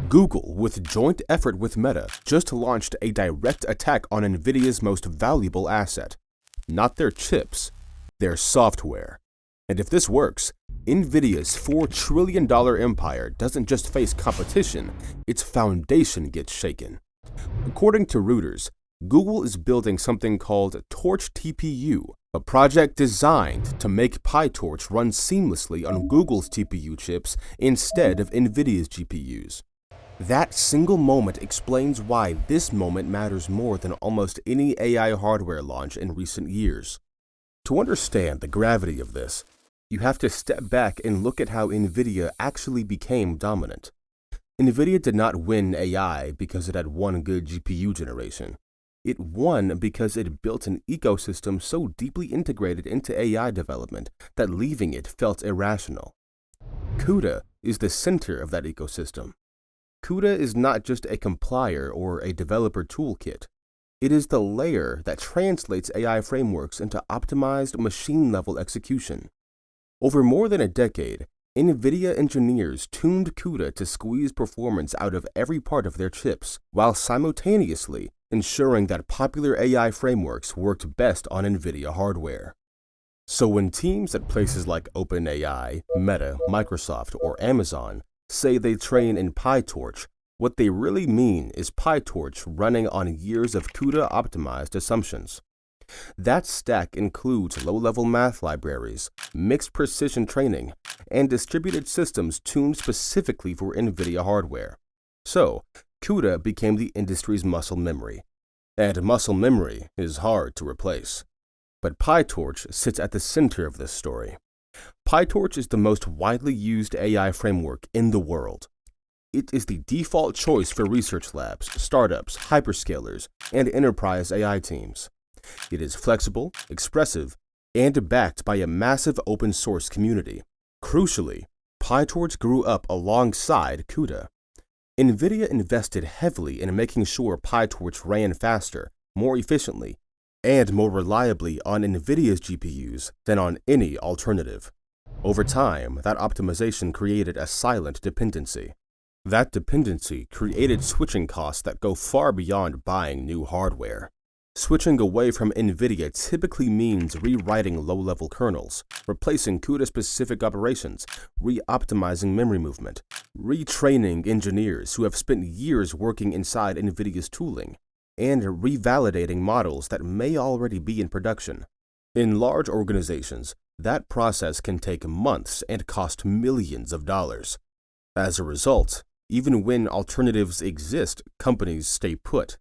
Google, with joint effort with Meta, just launched a direct attack on Nvidia's most valuable asset. Not their chips, their software. And if this works, Nvidia's $4 trillion empire doesn't just face competition, its foundation gets shaken. According to Reuters, Google is building something called TorchTPU, a project designed to make PyTorch run seamlessly on Google's TPU chips instead of Nvidia's GPUs. That single moment explains why this moment matters more than almost any AI hardware launch in recent years. To understand the gravity of this, you have to step back and look at how Nvidia actually became dominant. Nvidia did not win AI because it had one good GPU generation. It won because it built an ecosystem so deeply integrated into AI development that leaving it felt irrational. CUDA is the center of that ecosystem. CUDA is not just a compiler or a developer toolkit. It is the layer that translates AI frameworks into optimized machine-level execution. Over more than a decade, Nvidia engineers tuned CUDA to squeeze performance out of every part of their chips, while simultaneously ensuring that popular AI frameworks worked best on Nvidia hardware. So when teams at places like OpenAI, Meta, Microsoft, or Amazon say they train in PyTorch, what they really mean is PyTorch running on years of CUDA-optimized assumptions. That stack includes low-level math libraries, mixed precision training, and distributed systems tuned specifically for NVIDIA hardware. So, CUDA became the industry's muscle memory. And muscle memory is hard to replace. But PyTorch sits at the center of this story. PyTorch is the most widely used AI framework in the world. It is the default choice for research labs, startups, hyperscalers, and enterprise AI teams. It is flexible, expressive, and backed by a massive open source community. Crucially, PyTorch grew up alongside CUDA. NVIDIA invested heavily in making sure PyTorch ran faster, more efficiently, and more reliably on NVIDIA's GPUs than on any alternative. Over time, that optimization created a silent dependency. That dependency created switching costs that go far beyond buying new hardware. Switching away from NVIDIA typically means rewriting low-level kernels, replacing CUDA-specific operations, re-optimizing memory movement, retraining engineers who have spent years working inside NVIDIA's tooling, and revalidating models that may already be in production. In large organizations, that process can take months and cost millions of dollars. As a result, even when alternatives exist, companies stay put.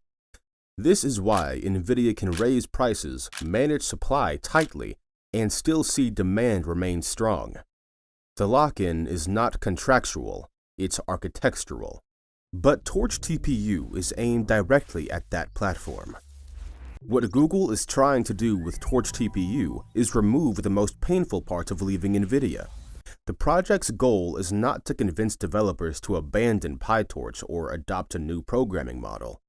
This is why NVIDIA can raise prices, manage supply tightly, and still see demand remain strong. The lock-in is not contractual, it's architectural. But TorchTPU is aimed directly at that platform. What Google is trying to do with TorchTPU is remove the most painful parts of leaving NVIDIA. The project's goal is not to convince developers to abandon PyTorch or adopt a new programming model.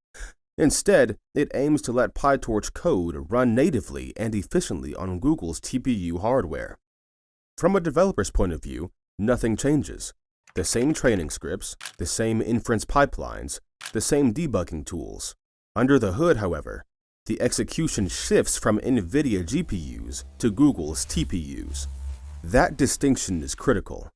Instead, it aims to let PyTorch code run natively and efficiently on Google's TPU hardware. From a developer's point of view, nothing changes. The same training scripts, the same inference pipelines, the same debugging tools. Under the hood, however, the execution shifts from NVIDIA GPUs to Google's TPUs. That distinction is critical.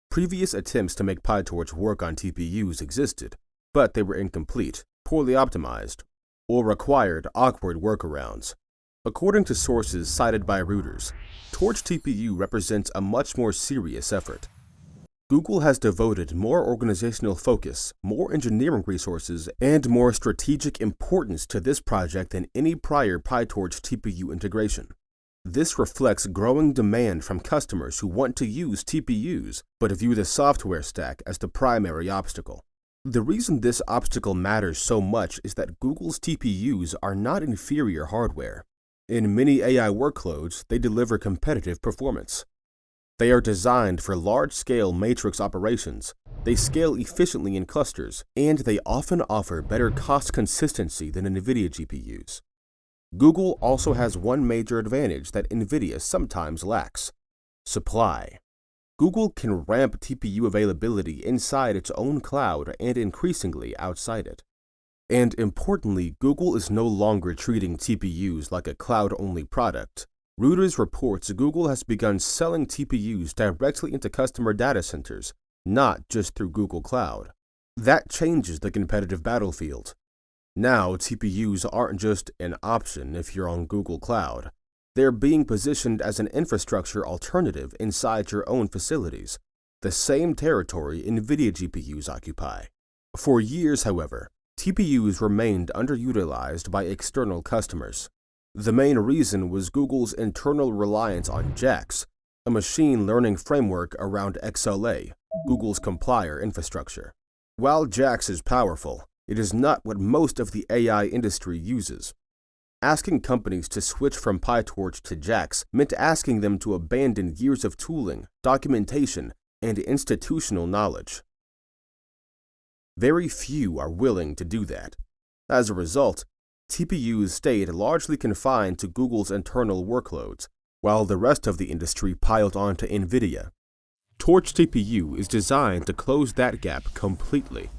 Previous attempts to make PyTorch work on TPUs existed, but they were incomplete, poorly optimized, or required awkward workarounds. According to sources cited by Reuters, TorchTPU represents a much more serious effort. Google has devoted more organizational focus, more engineering resources, and more strategic importance to this project than any prior PyTorch TPU integration. This reflects growing demand from customers who want to use TPUs but view the software stack as the primary obstacle. The reason this obstacle matters so much is that Google's TPUs are not inferior hardware. In many AI workloads, they deliver competitive performance. They are designed for large-scale matrix operations, they scale efficiently in clusters, and they often offer better cost consistency than NVIDIA GPUs. Google also has one major advantage that NVIDIA sometimes lacks: supply. Google can ramp TPU availability inside its own cloud and increasingly outside it. And importantly, Google is no longer treating TPUs like a cloud-only product. Reuters reports Google has begun selling TPUs directly into customer data centers, not just through Google Cloud. That changes the competitive battlefield. Now, TPUs aren't just an option if you're on Google Cloud. They're being positioned as an infrastructure alternative inside your own facilities, the same territory Nvidia GPUs occupy. For years, however, TPUs remained underutilized by external customers. The main reason was Google's internal reliance on JAX, a machine learning framework around XLA, Google's compiler infrastructure. While JAX is powerful, it is not what most of the AI industry uses. Asking companies to switch from PyTorch to JAX meant asking them to abandon years of tooling, documentation, and institutional knowledge. Very few are willing to do that. As a result, TPUs stayed largely confined to Google's internal workloads, while the rest of the industry piled onto Nvidia. TorchTPU is designed to close that gap completely.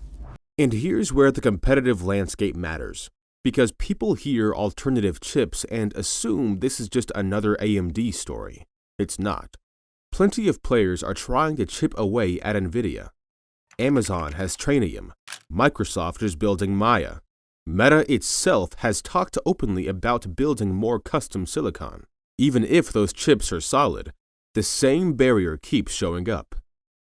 And here's where the competitive landscape matters, because people hear alternative chips and assume this is just another AMD story. It's not. Plenty of players are trying to chip away at Nvidia. Amazon has Trainium. Microsoft is building Maya. Meta itself has talked openly about building more custom silicon. Even if those chips are solid, the same barrier keeps showing up.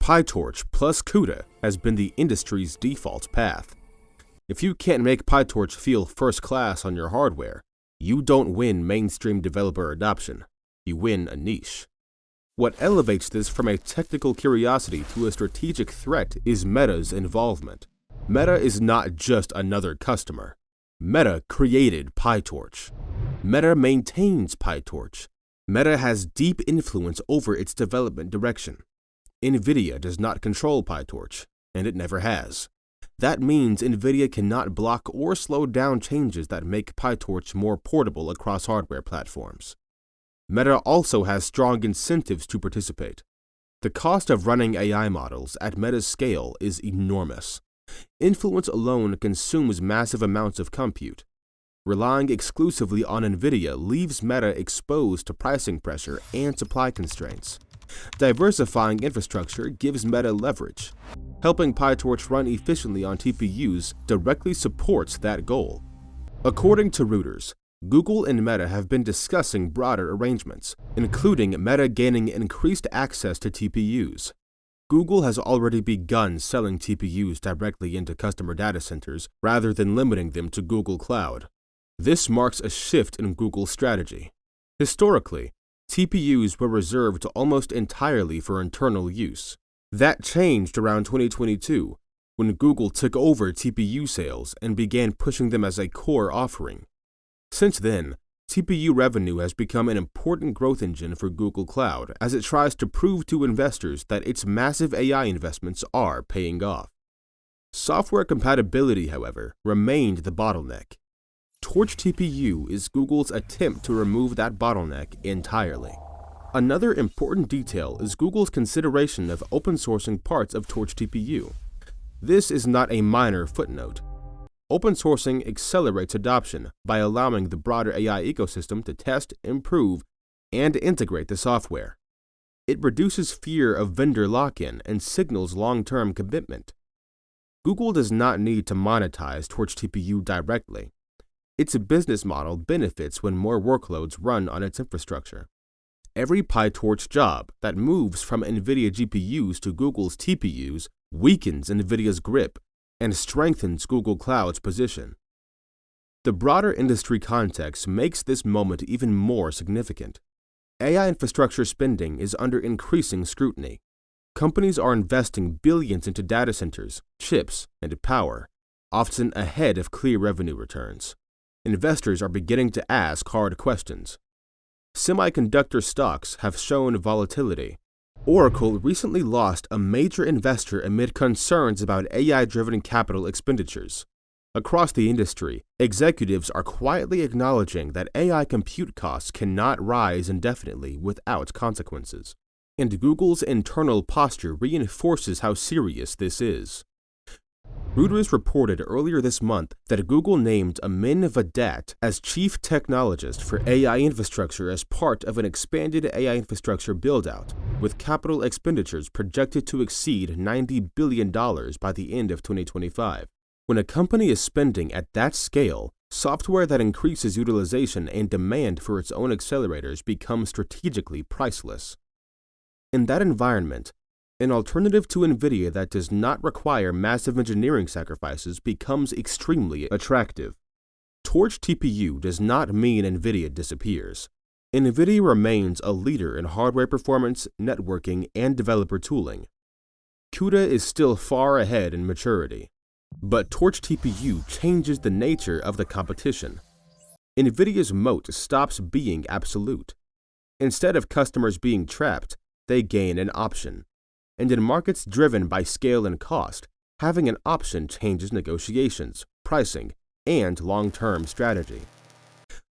PyTorch plus CUDA has been the industry's default path. If you can't make PyTorch feel first class on your hardware, you don't win mainstream developer adoption. You win a niche. What elevates this from a technical curiosity to a strategic threat is Meta's involvement. Meta is not just another customer. Meta created PyTorch. Meta maintains PyTorch. Meta has deep influence over its development direction. Nvidia does not control PyTorch, and it never has. That means Nvidia cannot block or slow down changes that make PyTorch more portable across hardware platforms. Meta also has strong incentives to participate. The cost of running AI models at Meta's scale is enormous. Influence alone consumes massive amounts of compute. Relying exclusively on Nvidia leaves Meta exposed to pricing pressure and supply constraints. Diversifying infrastructure gives Meta leverage. Helping PyTorch run efficiently on TPUs directly supports that goal. According to Reuters, Google and Meta have been discussing broader arrangements, including Meta gaining increased access to TPUs. Google has already begun selling TPUs directly into customer data centers rather than limiting them to Google Cloud. This marks a shift in Google's strategy. Historically, TPUs were reserved almost entirely for internal use. That changed around 2022, when Google took over TPU sales and began pushing them as a core offering. Since then, TPU revenue has become an important growth engine for Google Cloud as it tries to prove to investors that its massive AI investments are paying off. Software compatibility, however, remained the bottleneck. TorchTPU is Google's attempt to remove that bottleneck entirely. Another important detail is Google's consideration of open sourcing parts of TorchTPU. This is not a minor footnote. Open sourcing accelerates adoption by allowing the broader AI ecosystem to test, improve, and integrate the software. It reduces fear of vendor lock-in and signals long-term commitment. Google does not need to monetize TorchTPU directly. Its business model benefits when more workloads run on its infrastructure. Every PyTorch job that moves from Nvidia GPUs to Google's TPUs weakens Nvidia's grip and strengthens Google Cloud's position. The broader industry context makes this moment even more significant. AI infrastructure spending is under increasing scrutiny. Companies are investing billions into data centers, chips, and power, often ahead of clear revenue returns. Investors are beginning to ask hard questions. Semiconductor stocks have shown volatility. Oracle recently lost a major investor amid concerns about AI-driven capital expenditures. Across the industry, executives are quietly acknowledging that AI compute costs cannot rise indefinitely without consequences. and Google's internal posture reinforces how serious this is. Reuters reported earlier this month that Google named Amin Vadat as chief technologist for AI infrastructure as part of an expanded AI infrastructure build-out, with capital expenditures projected to exceed $90 billion by the end of 2025. When a company is spending at that scale, software that increases utilization and demand for its own accelerators becomes strategically priceless. In that environment, an alternative to Nvidia that does not require massive engineering sacrifices becomes extremely attractive. TorchTPU does not mean Nvidia disappears. Nvidia remains a leader in hardware performance, networking, and developer tooling. CUDA is still far ahead in maturity. But TorchTPU changes the nature of the competition. Nvidia's moat stops being absolute. Instead of customers being trapped, they gain an option. And in markets driven by scale and cost, having an option changes negotiations, pricing, and long-term strategy.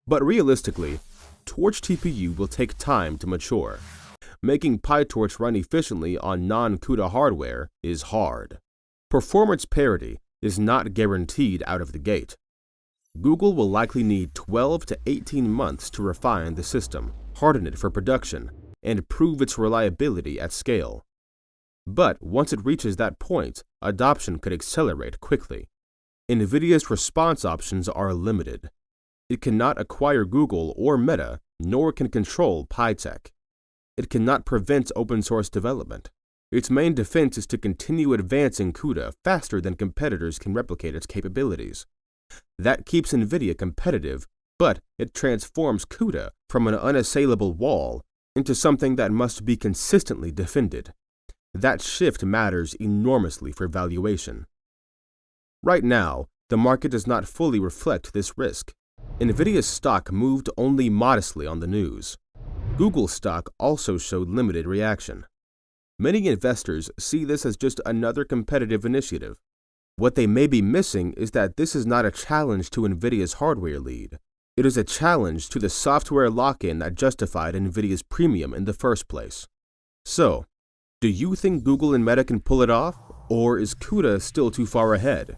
But realistically, TorchTPU will take time to mature. Making PyTorch run efficiently on non-CUDA hardware is hard. Performance parity is not guaranteed out of the gate. Google will likely need 12 to 18 months to refine the system, harden it for production, and prove its reliability at scale. But once it reaches that point, adoption could accelerate quickly. Nvidia's response options are limited. It cannot acquire Google or Meta, nor can control PyTech. It cannot prevent open-source development. Its main defense is to continue advancing CUDA faster than competitors can replicate its capabilities. That keeps Nvidia competitive, but it transforms CUDA from an unassailable wall into something that must be consistently defended. That shift matters enormously for valuation. Right now, the market does not fully reflect this risk. Nvidia's stock moved only modestly on the news. Google's stock also showed limited reaction. Many investors see this as just another competitive initiative. What they may be missing is that this is not a challenge to Nvidia's hardware lead. It is a challenge to the software lock-in that justified Nvidia's premium in the first place. So, do you think Google and Meta can pull it off, or is CUDA still too far ahead?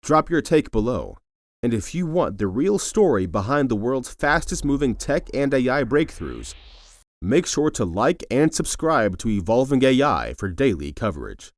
Drop your take below. And if you want the real story behind the world's fastest-moving tech and AI breakthroughs, make sure to like and subscribe to Evolving AI for daily coverage.